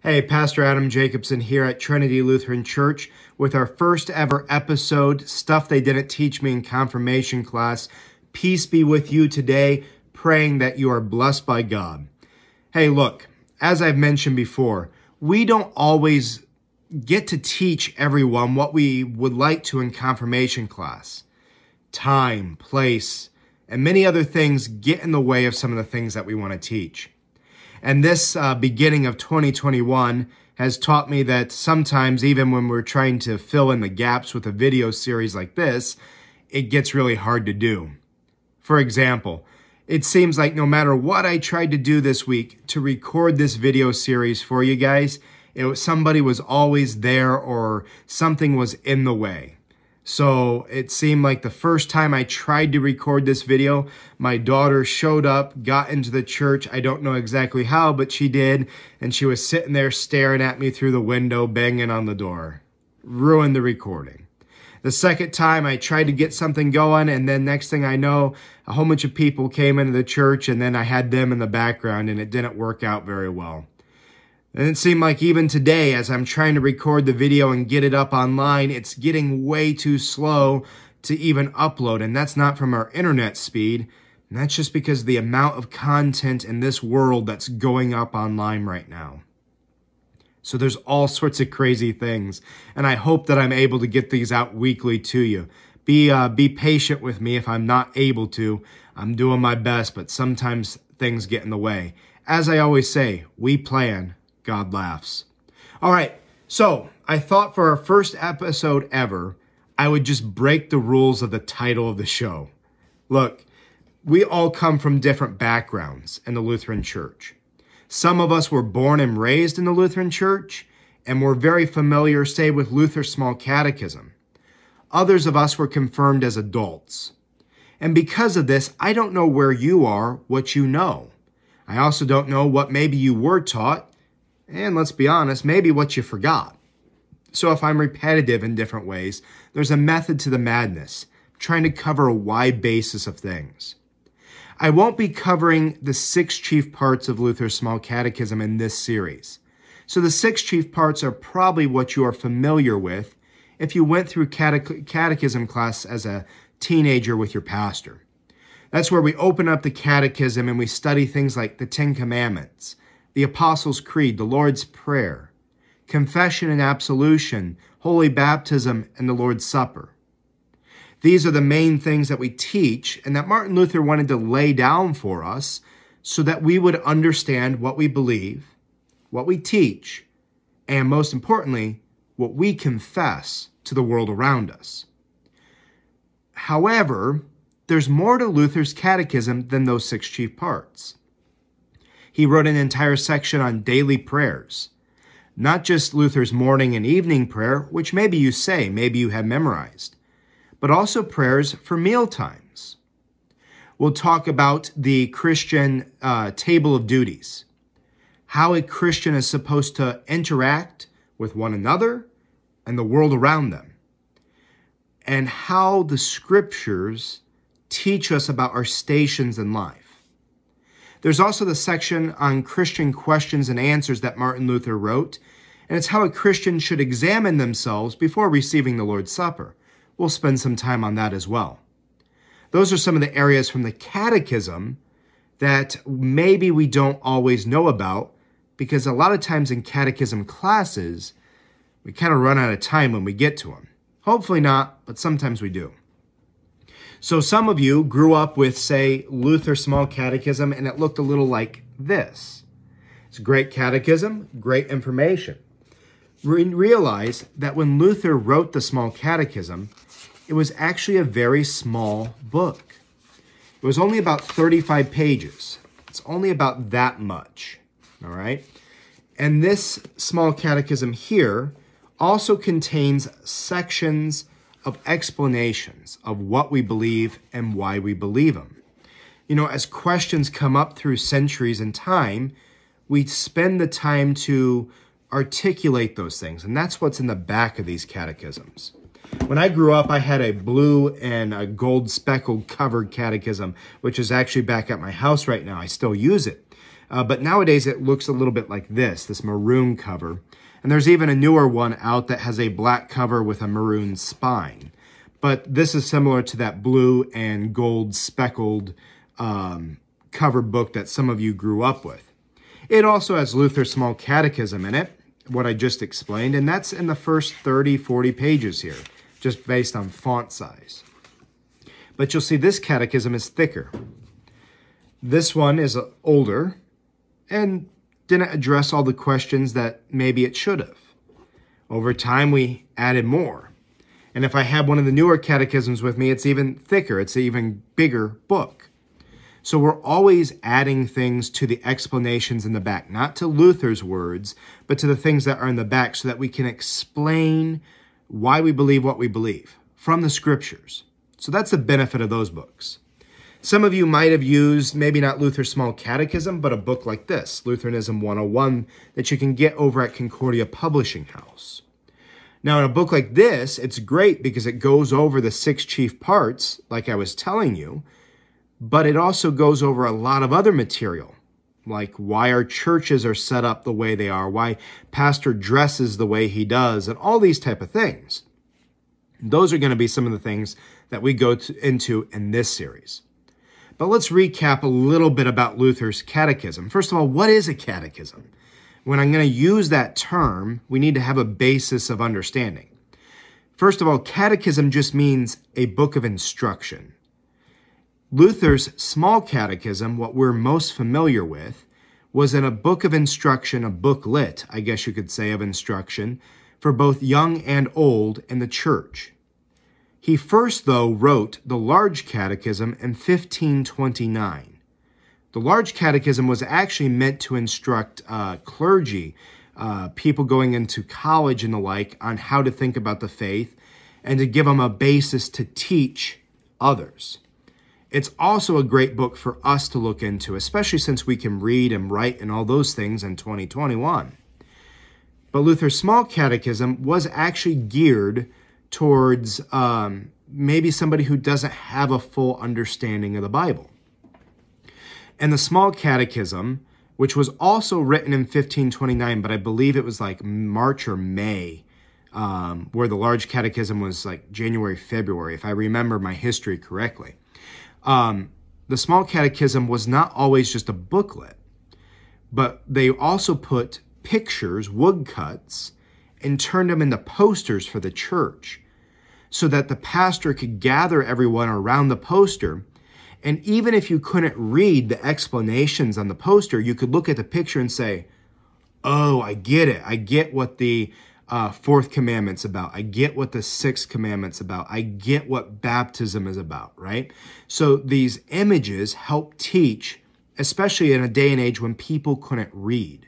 Hey, Pastor Adam Jacobson here at Trinity Lutheran Church with our first ever episode, Stuff They Didn't Teach Me in Confirmation Class. Peace be with you today, praying that you are blessed by God. Hey, look, as I've mentioned before, we don't always get to teach everyone what we would like to in confirmation class. Time, place, and many other things get in the way of some of the things that we want to teach. And this beginning of 2021 has taught me that sometimes, even when we're trying to fill in the gaps with a video series like this, it gets really hard to do. For example, it seems like no matter what I tried to do this week to record this video series for you guys, somebody was always there or something was in the way. So it seemed like the first time I tried to record this video, my daughter showed up, got into the church. I don't know exactly how, but she did. And she was sitting there staring at me through the window, banging on the door. Ruined the recording. The second time I tried to get something going, and then next thing I know, a whole bunch of people came into the church, and then I had them in the background, and it didn't work out very well. And it seemed like even today, as I'm trying to record the video and get it up online, it's getting way too slow to even upload. And that's not from our internet speed. And that's just because of the amount of content in this world that's going up online right now. So there's all sorts of crazy things. And I hope that I'm able to get these out weekly to you. Be patient with me if I'm not able to. I'm doing my best, but sometimes things get in the way. As I always say, we plan, God laughs. All right, so I thought for our first episode ever, I would just break the rules of the title of the show. Look, we all come from different backgrounds in the Lutheran Church. Some of us were born and raised in the Lutheran Church, and we're very familiar, say, with Luther's Small Catechism. Others of us were confirmed as adults. And because of this, I don't know where you are, what you know. I also don't know what maybe you were taught, and let's be honest, maybe what you forgot. So if I'm repetitive in different ways, there's a method to the madness, trying to cover a wide basis of things. I won't be covering the 6 chief parts of Luther's Small Catechism in this series. So the 6 chief parts are probably what you are familiar with if you went through catechism class as a teenager with your pastor. That's where we open up the catechism and we study things like the 10 Commandments, the Apostles' Creed, the Lord's Prayer, confession and absolution, holy baptism, and the Lord's Supper. These are the main things that we teach and that Martin Luther wanted to lay down for us so that we would understand what we believe, what we teach, and most importantly, what we confess to the world around us. However, there's more to Luther's catechism than those 6 chief parts. He wrote an entire section on daily prayers, not just Luther's morning and evening prayer, which maybe you say, maybe you have memorized, but also prayers for meal times. We'll talk about the Christian table of duties, how a Christian is supposed to interact with one another and the world around them, and how the scriptures teach us about our stations in life. There's also the section on Christian questions and answers that Martin Luther wrote, and it's how a Christian should examine themselves before receiving the Lord's Supper. We'll spend some time on that as well. Those are some of the areas from the catechism that maybe we don't always know about, because a lot of times in catechism classes, we kind of run out of time when we get to them. Hopefully not, but sometimes we do. So some of you grew up with, say, Luther's Small Catechism, and it looked a little like this. It's a great catechism, great information. Realize that when Luther wrote the Small Catechism, it was actually a very small book. It was only about 35 pages. It's only about that much, all right? And this Small Catechism here also contains sections of explanations of what we believe and why we believe them. You know, as questions come up through centuries and time, we spend the time to articulate those things, and that's what's in the back of these catechisms. When I grew up, I had a blue and a gold speckled covered catechism, which is actually back at my house right now. I still use it. But nowadays it looks a little bit like this maroon cover. And there's even a newer one out that has a black cover with a maroon spine. But this is similar to that blue and gold speckled cover book that some of you grew up with. It also has Luther's Small Catechism in it, what I just explained, and that's in the first 30, 40 pages here, just based on font size. But you'll see this catechism is thicker. This one is older and didn't address all the questions that maybe it should have. Over time, we added more. And if I have one of the newer catechisms with me, it's even thicker. It's an even bigger book. So we're always adding things to the explanations in the back, not to Luther's words, but to the things that are in the back so that we can explain why we believe what we believe from the scriptures. So that's the benefit of those books. Some of you might have used, maybe not Luther's Small Catechism, but a book like this, Lutheranism 101, that you can get over at Concordia Publishing House. Now, in a book like this, it's great because it goes over the 6 chief parts, like I was telling you, but it also goes over a lot of other material, like why our churches are set up the way they are, why pastor dresses the way he does, and all these type of things. Those are going to be some of the things that we go into in this series. But let's recap a little bit about Luther's catechism. First of all, what is a catechism? When I'm going to use that term, we need to have a basis of understanding. First of all, catechism just means a book of instruction. Luther's Small Catechism, what we're most familiar with, was in a book of instruction, a booklet, I guess you could say, of instruction for both young and old in the church. He first, though, wrote the Large Catechism in 1529. The Large Catechism was actually meant to instruct clergy, people going into college and the like, on how to think about the faith and to give them a basis to teach others. It's also a great book for us to look into, especially since we can read and write and all those things in 2021. But Luther's Small Catechism was actually geared towards maybe somebody who doesn't have a full understanding of the Bible. And the Small Catechism, which was also written in 1529, but I believe it was like March or May, where the Large Catechism was like January, February, if I remember my history correctly. The Small Catechism was not always just a booklet, but they also put pictures, woodcuts, and turned them into posters for the church so that the pastor could gather everyone around the poster. And even if you couldn't read the explanations on the poster, you could look at the picture and say, oh, I get it. I get what the 4th commandment's about. I get what the 6th commandment's about. I get what baptism is about, right? So these images help teach, especially in a day and age when people couldn't read.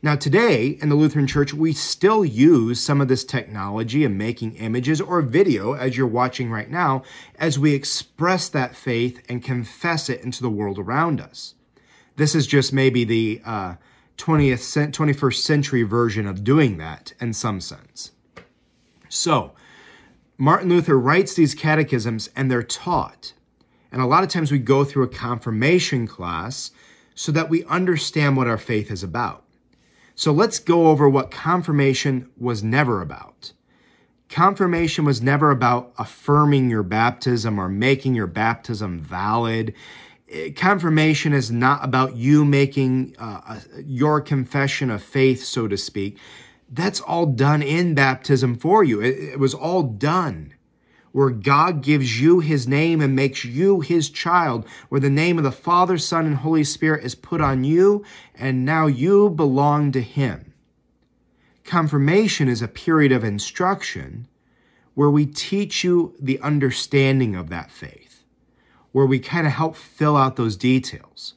Now today, in the Lutheran Church, we still use some of this technology in making images or video, as you're watching right now, as we express that faith and confess it into the world around us. This is just maybe the 21st century version of doing that in some sense. So, Martin Luther writes these catechisms and they're taught. And a lot of times we go through a confirmation class so that we understand what our faith is about. So let's go over what confirmation was never about. Confirmation was never about affirming your baptism or making your baptism valid. Confirmation is not about you making your confession of faith, so to speak. That's all done in baptism for you. It was all done where God gives you his name and makes you his child, where the name of the Father, Son, and Holy Spirit is put on you, and now you belong to him. Confirmation is a period of instruction where we teach you the understanding of that faith, where we kind of help fill out those details.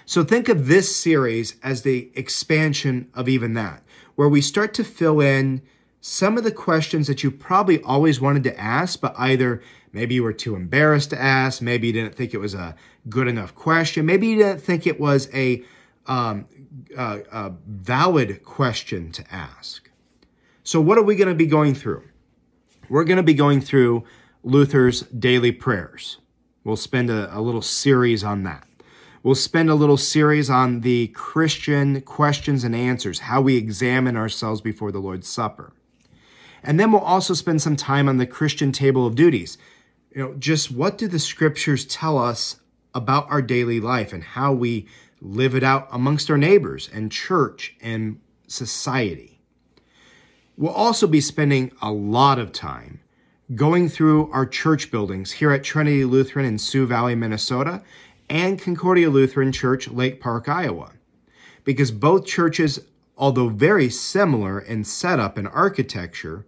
So think of this series as the expansion of even that, where we start to fill in some of the questions that you probably always wanted to ask, but either maybe you were too embarrassed to ask, maybe you didn't think it was a good enough question, maybe you didn't think it was a valid question to ask. So what are we going to be going through? We're going to be going through Luther's daily prayers. We'll spend a little series on that. We'll spend a little series on the Christian questions and answers, how we examine ourselves before the Lord's Supper. And then we'll also spend some time on the Christian table of duties. Just what do the scriptures tell us about our daily life and how we live it out amongst our neighbors and church and society. We'll also be spending a lot of time going through our church buildings here at Trinity Lutheran in Sioux Valley, Minnesota, and Concordia Lutheran Church, Lake Park, Iowa. Because both churches, although very similar in setup and architecture,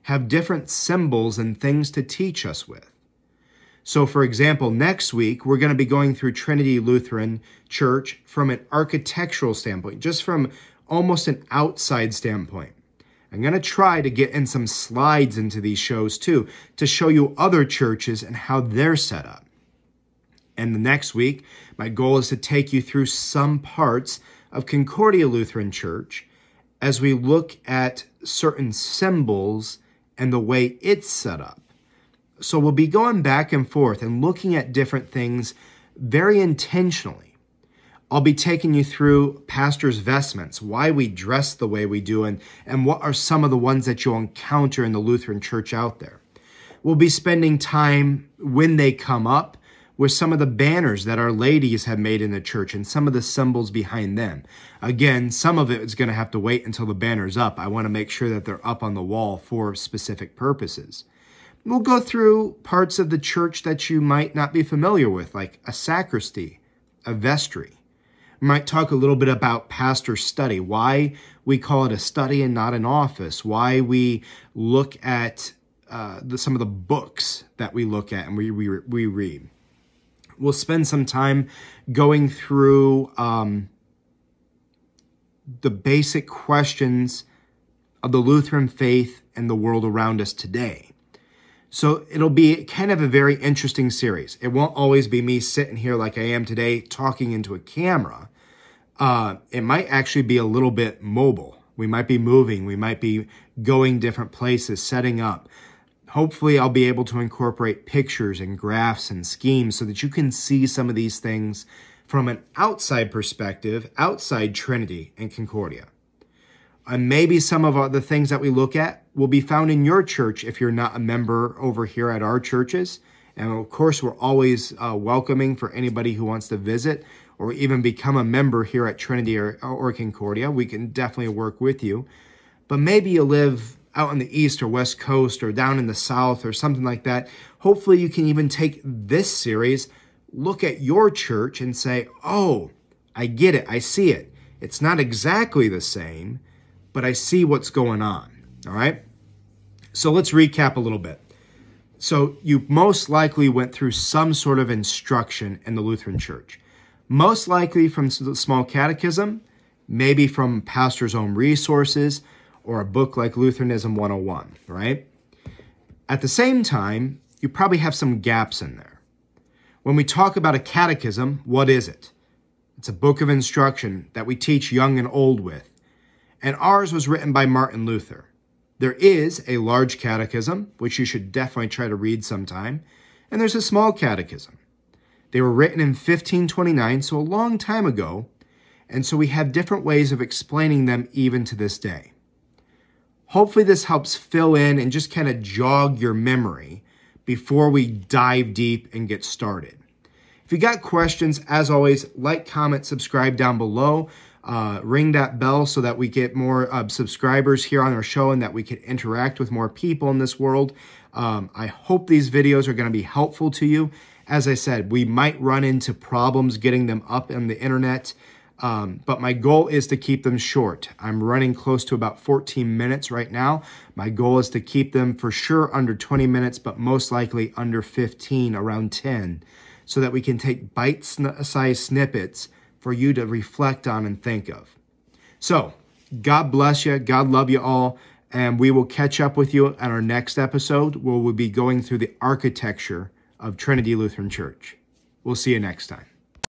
have different symbols and things to teach us with. So, for example, next week, we're going to be going through Trinity Lutheran Church from an architectural standpoint, just from almost an outside standpoint. I'm going to try to get in some slides into these shows, too, to show you other churches and how they're set up. And the next week, my goal is to take you through some parts of Concordia Lutheran Church as we look at certain symbols and the way it's set up. So we'll be going back and forth and looking at different things very intentionally. I'll be taking you through pastors' vestments, why we dress the way we do, and what are some of the ones that you'll encounter in the Lutheran Church out there. We'll be spending time when they come up with some of the banners that our ladies have made in the church and some of the symbols behind them. Again, some of it is going to have to wait until the banner's up. I want to make sure that they're up on the wall for specific purposes. We'll go through parts of the church that you might not be familiar with, like a sacristy, a vestry. We might talk a little bit about pastor study, why we call it a study and not an office, why we look at some of the books that we look at and we read. We'll spend some time going through the basic questions of the Lutheran faith and the world around us today. So it'll be kind of a very interesting series. It won't always be me sitting here like I am today talking into a camera. It might actually be a little bit mobile. We might be moving. We might be going different places, setting up. Hopefully, I'll be able to incorporate pictures and graphs and schemes so that you can see some of these things from an outside perspective, outside Trinity and Concordia. And maybe some of the things that we look at will be found in your church if you're not a member over here at our churches. And of course, we're always welcoming for anybody who wants to visit or even become a member here at Trinity or Concordia. We can definitely work with you. But maybe you live out on the East or West Coast or down in the South or something like that. Hopefully you can even take this series, look at your church and say, oh, I get it. I see it. It's not exactly the same, but I see what's going on. All right. So let's recap a little bit. So you most likely went through some sort of instruction in the Lutheran Church, most likely from the small catechism, maybe from pastor's own resources, or a book like Lutheranism 101, right? At the same time, you probably have some gaps in there. When we talk about a catechism, what is it? It's a book of instruction that we teach young and old with. And ours was written by Martin Luther. There is a large catechism, which you should definitely try to read sometime, and there's a small catechism. They were written in 1529, so a long time ago, and so we have different ways of explaining them even to this day. Hopefully this helps fill in and just kind of jog your memory before we dive deep and get started. If you got questions, as always, like, comment, subscribe down below. Ring that bell so that we get more subscribers here on our show and that we can interact with more people in this world. I hope these videos are going to be helpful to you. As I said, we might run into problems getting them up on the internet. But my goal is to keep them short. I'm running close to about 14 minutes right now. My goal is to keep them for sure under 20 minutes, but most likely under 15, around 10, so that we can take bite-sized snippets for you to reflect on and think of. So, God bless you. God love you all. And we will catch up with you on our next episode where we'll be going through the architecture of Trinity Lutheran Church. We'll see you next time.